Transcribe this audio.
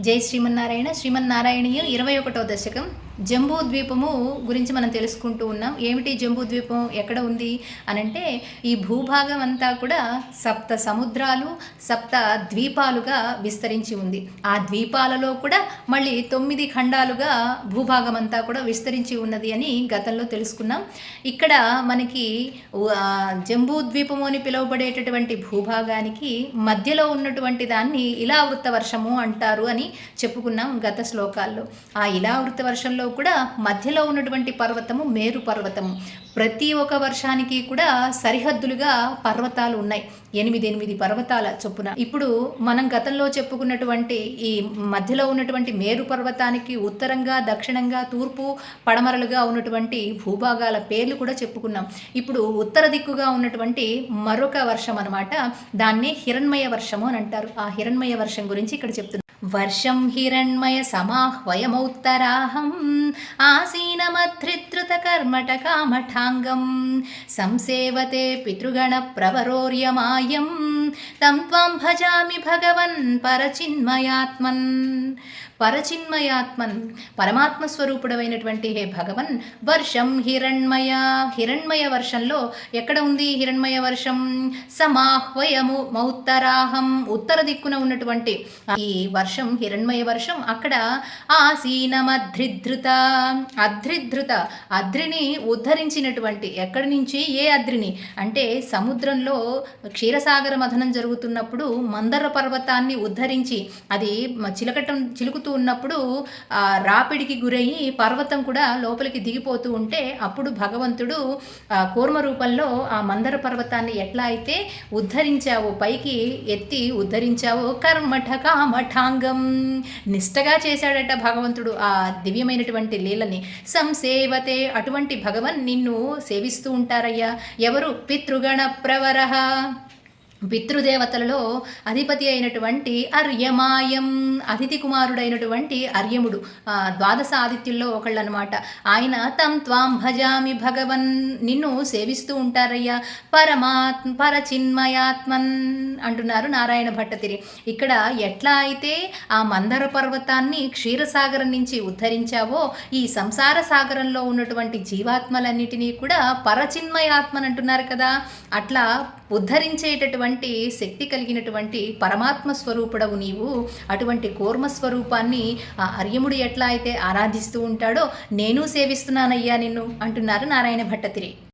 జై శ్రీమన్నారాయణ. శ్రీమన్నారాయణీయం 21వ దశకం జంబూద్వీపము గురించి మనం తెలుసుకుంటూ ఉన్నాం. ఏమిటి జంబూద్వీపం, ఎక్కడ ఉంది అనంటే ఈ భూభాగం అంతా కూడా 7 సముద్రాలు 7 ద్వీపాలుగా విస్తరించి ఉంది. ఆ ద్వీపాలలో కూడా మళ్ళీ 9 ఖండాలుగా భూభాగం అంతా కూడా విస్తరించి ఉన్నది అని గతంలో తెలుసుకున్నాం. ఇక్కడ మనకి జంబూద్వీపము అని పిలువబడేటటువంటి భూభాగానికి మధ్యలో ఉన్నటువంటి దాన్ని ఇలావృత వర్షము అంటారు అని చెప్పుకున్నాం గత శ్లోకాల్లో. ఆ ఇలావృత వర్షంలో కూడా మధ్యలో ఉన్నటువంటి పర్వతము మేరు పర్వతము. ప్రతి ఒక్క వర్షానికి కూడా సరిహద్దులుగా పర్వతాలు ఉన్నాయి, 8 పర్వతాల చొప్పున. ఇప్పుడు మనం గతంలో చెప్పుకున్నటువంటి ఈ మధ్యలో ఉన్నటువంటి మేరు పర్వతానికి ఉత్తరంగా దక్షిణంగా తూర్పు పడమరలుగా ఉన్నటువంటి భూభాగాల పేర్లు కూడా చెప్పుకున్నాం. ఇప్పుడు ఉత్తర దిక్కుగా ఉన్నటువంటి మరొక వర్షం అనమాట, దాన్నే హిరణ్మయ వర్షము అని అంటారు. ఆ హిరణ్మయ వర్షం గురించి ఇక్కడ చెప్తున్నారు. వర్షం హిరణ్మయ సమాహ్వయమౌత్తరాహం ఆసీనమధృత కర్మట కామఠాంగం సంసేవతే పితృగణ ప్రవరోర్యమాయం తం త్వం భజామి భగవన్ పరచిన్మయాత్మన్. పరచిన్మయాత్మన్, పరమాత్మ స్వరూపుడమైనటువంటి హే భగవన్. వర్షం హిరణ్మయ, హిరణ్మయ వర్షంలో ఎక్కడ ఉంది హిరణ్మయ వర్షం? సమాహ్వయము మౌత్తరాహం, ఉత్తర దిక్కున ఉన్నటువంటి ఈ వర్షం హిరణ్మయ వర్షం. అక్కడ ఆసీనమధృత, అధృత అద్రిని ఉద్ధరించినటువంటి, ఎక్కడి నుంచి? ఏ అద్రిని అంటే సముద్రంలో క్షీరసాగర మథనం జరుగుతున్నప్పుడు మందర పర్వతాన్ని ఉద్ధరించి అది చిలుకుతూ ఉన్నప్పుడు రాపిడికి గురయ్యి పర్వతం కూడా లోపలికి దిగిపోతూ ఉంటే అప్పుడు భగవంతుడు కూర్మ రూపంలో ఆ మందర పర్వతాన్ని ఎట్లా అయితే ఉద్ధరించావో, పైకి ఎత్తి ఉద్ధరించావో, కర్మఠ కామఠాంగం, నిష్టగా చేశాడట భగవంతుడు ఆ దివ్యమైనటువంటి లీలని. సంసేవతే, అటువంటి భగవన్ నిన్ను సేవిస్తూ ఉంటారయ్యా ఎవరు? పితృగణ ప్రవరః, పితృదేవతలలో అధిపతి అయినటువంటి అర్యమాయం, అతిథి కుమారుడైనటువంటి అర్యముడు, ద్వాదశ ఆదిత్యుల్లో ఒకళ్ళు అనమాట. ఆయన తం త్వాం భజామి భగవన్, నిన్ను సేవిస్తూ ఉంటారయ్యా. పరచిన్మయాత్మన్ అంటున్నారు నారాయణ భట్టతిరి. ఇక్కడ ఎట్లా అయితే ఆ మందర పర్వతాన్ని క్షీరసాగరం నుంచి ఉద్ధరించావో, ఈ సంసార సాగరంలో ఉన్నటువంటి జీవాత్మలన్నిటినీ కూడా పరచిన్మయాత్మన్ అంటున్నారు కదా, అట్లా ఉద్ధరించేటటువంటి శక్తి కలిగినటువంటి పరమాత్మ స్వరూపుడవు నీవు. అటువంటి కూర్మస్వరూపాన్ని ఆ అర్యముడు ఎట్లా అయితే ఆరాధిస్తూ ఉంటాడో నేను సేవిస్తున్నానయ్యా నిన్ను అంటున్నారు నారాయణ భట్టతిరి.